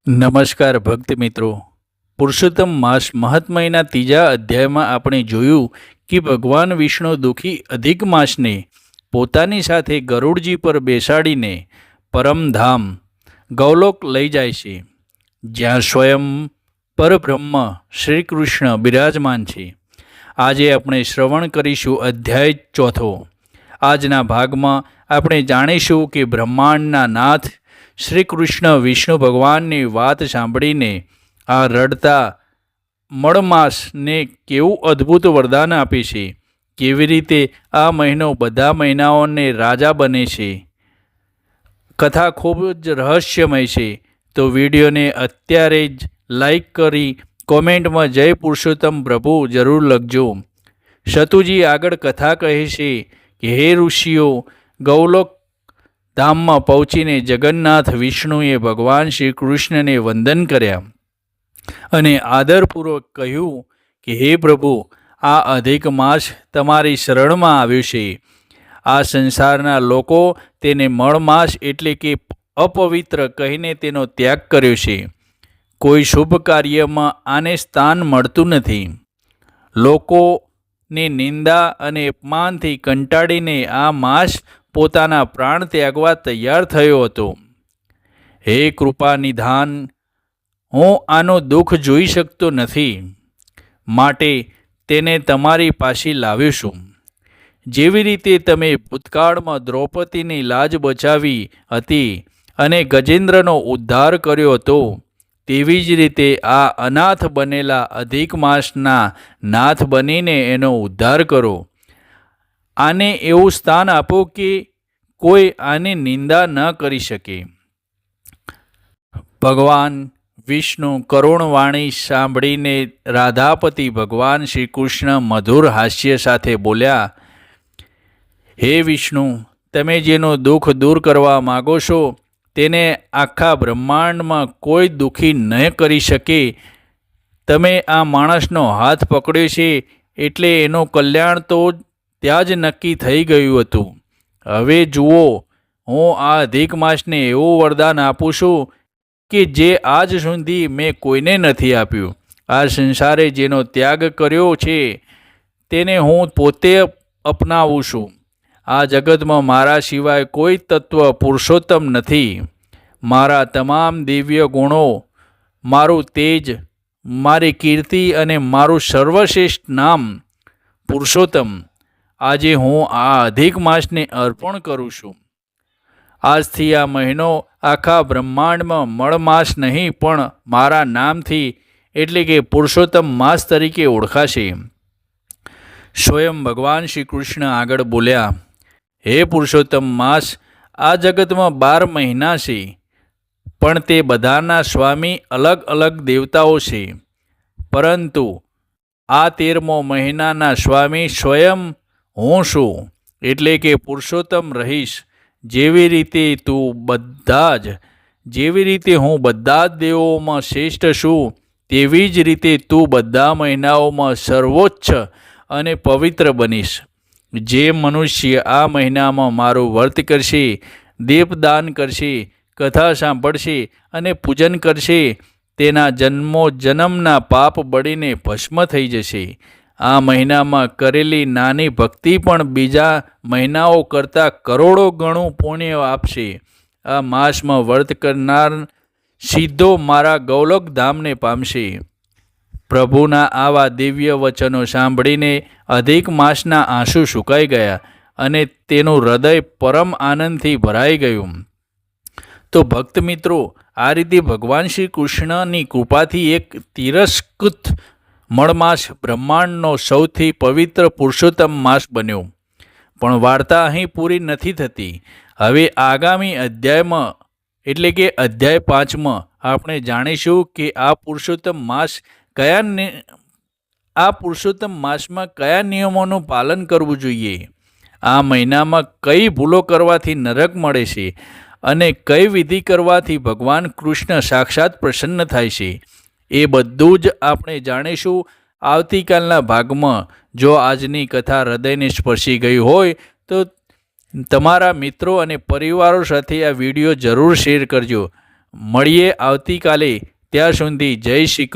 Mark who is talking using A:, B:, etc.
A: નમસ્કાર ભક્ત મિત્રો. પુરુષોત્તમ માસ મહાત્મ્યના ત્રીજા અધ્યાયમાં આપણે જોયું કે ભગવાન વિષ્ણુ દુઃખી અધિક માસને પોતાની સાથે ગરુડજી પર બેસાડીને પરમધામ ગૌલોક લઈ જાય છે, જ્યાં સ્વયં પરબ્રહ્મ શ્રી કૃષ્ણ બિરાજમાન છે. આજે આપણે શ્રવણ કરીશું અધ્યાય ચોથો. આજના ભાગમાં આપણે જાણીશું કે બ્રહ્માંડના નાથ શ્રી કૃષ્ણ વિષ્ણુ ભગવાનની વાત સાંભળીને આ રડતા મળમાસને કેવું અદ્ભુત વરદાન આપે છે, કેવી રીતે આ મહિનો બધા મહિનાઓને રાજા બને છે. કથા ખૂબ જ રહસ્યમય છે, તો વિડીયોને અત્યારે જ લાઈક કરી કોમેન્ટમાં જય પુરુષોત્તમ પ્રભુ જરૂર લખજો. શતુજી આગળ કથા કહે છે કે હે ઋષિઓ, ગૌલોક ધામમાં પહોંચીને જગન્નાથ વિષ્ણુએ ભગવાન શ્રી કૃષ્ણને વંદન કર્યા અને આદરપૂર્વક કહ્યું કે હે પ્રભુ, આ અધિક માસ તમારી શરણમાં આવ્યો છે. આ સંસારના લોકો તેને મળમાસ એટલે કે અપવિત્ર કહીને તેનો ત્યાગ કર્યો છે. કોઈ શુભ કાર્યમાં આને સ્થાન મળતું નથી. લોકોની નિંદા અને અપમાનથી કંટાળીને આ માસ પોતાના પ્રાણ ત્યાગવા તૈયાર થયો હતો. હે કૃપા નિધાન, હું આનું દુઃખ જોઈ શકતો નથી, માટે તેને તમારી પાસે લાવ્યો છું. જેવી રીતે તમે ભૂતકાળમાં દ્રૌપદીની લાજ બચાવી હતી અને ગજેન્દ્રનો ઉદ્ધાર કર્યો હતો, તેવી જ રીતે આ અનાથ બનેલા અધિક માસના નાથ બનીને એનો ઉદ્ધાર કરો. આને એવું સ્થાન આપો કે કોઈ આની નિંદા ન કરી શકે. ભગવાન વિષ્ણુ કરુણવાણી સાંભળીને રાધાપતિ ભગવાન શ્રી કૃષ્ણ મધુર હાસ્ય સાથે બોલ્યા, હે વિષ્ણુ, તમે જેનું દુઃખ દૂર કરવા માગો છો તેને આખા બ્રહ્માંડમાં કોઈ દુઃખી ન કરી શકે. તમે આ માણસનો હાથ પકડ્યો છે એટલે એનું કલ્યાણ તો ત્યાં જ નક્કી થઈ ગયું હતું. હવે જુઓ, હું આ અધિક માસને એવું વરદાન આપું છું કે જે આજ સુધી મેં કોઈને નથી આપ્યું. આ સંસારે જેનો ત્યાગ કર્યો છે તેને હું પોતે અપનાવું છું. આ જગતમાં મારા સિવાય કોઈ તત્વ પુરુષોત્તમ નથી. મારા તમામ દિવ્ય ગુણો, મારું તેજ, મારી કીર્તિ અને મારું સર્વશ્રેષ્ઠ નામ પુરુષોત્તમ આજે હું આ અધિક માસને અર્પણ કરું છું. આજથી આ મહિનો આખા બ્રહ્માંડમાં મળમાસ નહીં પણ મારા નામથી એટલે કે પુરુષોત્તમ માસ તરીકે ઓળખાશે. સ્વયં ભગવાન શ્રી કૃષ્ણ આગળ બોલ્યા, હે પુરુષોત્તમ માસ, આ જગતમાં 12 મહિના છે, પણ તે બધાના સ્વામી અલગ અલગ દેવતાઓ છે. પરંતુ આ 13મો મહિનાના સ્વામી સ્વયં હું છું, એટલે કે પુરુષોત્તમ રહીશ. જેવી રીતે હું બધા જ દેવોમાં શ્રેષ્ઠ છું, તેવી જ રીતે તું બધા મહિનાઓમાં સર્વોચ્ચ અને પવિત્ર બનીશ. જે મનુષ્ય આ મહિનામાં મારું વ્રત કરશે, દીપદાન કરશે, કથા સાંભળશે અને પૂજન કરશે, તેના જન્મના પાપ બળીને ભસ્મ થઈ જશે. આ મહિનામાં કરેલી નાની ભક્તિ પણ બીજા મહિનાઓ કરતાં કરોડો ગણું પુણ્ય આપશે. આ માસમાં વ્રત કરનાર સીધો મારા ગૌલોક ધામને પામશે. પ્રભુના આવા દિવ્ય વચનો સાંભળીને અધિક માસના આંસુ સુકાઈ ગયા અને તેનું હૃદય પરમ આનંદથી ભરાઈ ગયું. તો ભક્ત મિત્રો, આ રીતે ભગવાન શ્રી કૃષ્ણની કૃપાથી એક તિરસ્કૃત મળમાસ બ્રહ્માંડનો સૌથી પવિત્ર પુરુષોત્તમ માસ બન્યો. પણ વાર્તા અહીં પૂરી નથી થતી. હવે આગામી અધ્યાયમાં એટલે કે અધ્યાય 5માં આપણે જાણીશું કે આ પુરુષોત્તમ માસમાં કયા નિયમોનું પાલન કરવું જોઈએ, આ મહિનામાં કઈ ભૂલો કરવાથી નરક મળે છે અને કઈ વિધિ કરવાથી ભગવાન કૃષ્ણ સાક્ષાત પ્રસન્ન થાય છે. એ બધું જ આપણે જાણીશું આવતીકાલના ભાગમાં. જો આજની કથા હૃદયને સ્પર્શી ગઈ હોય તો તમારા મિત્રો અને પરિવારો સાથે આ વિડીયો જરૂર શેર કરજો. મળીએ આવતીકાલે. ત્યાં સુધી જય શ્રી કૃષ્ણ.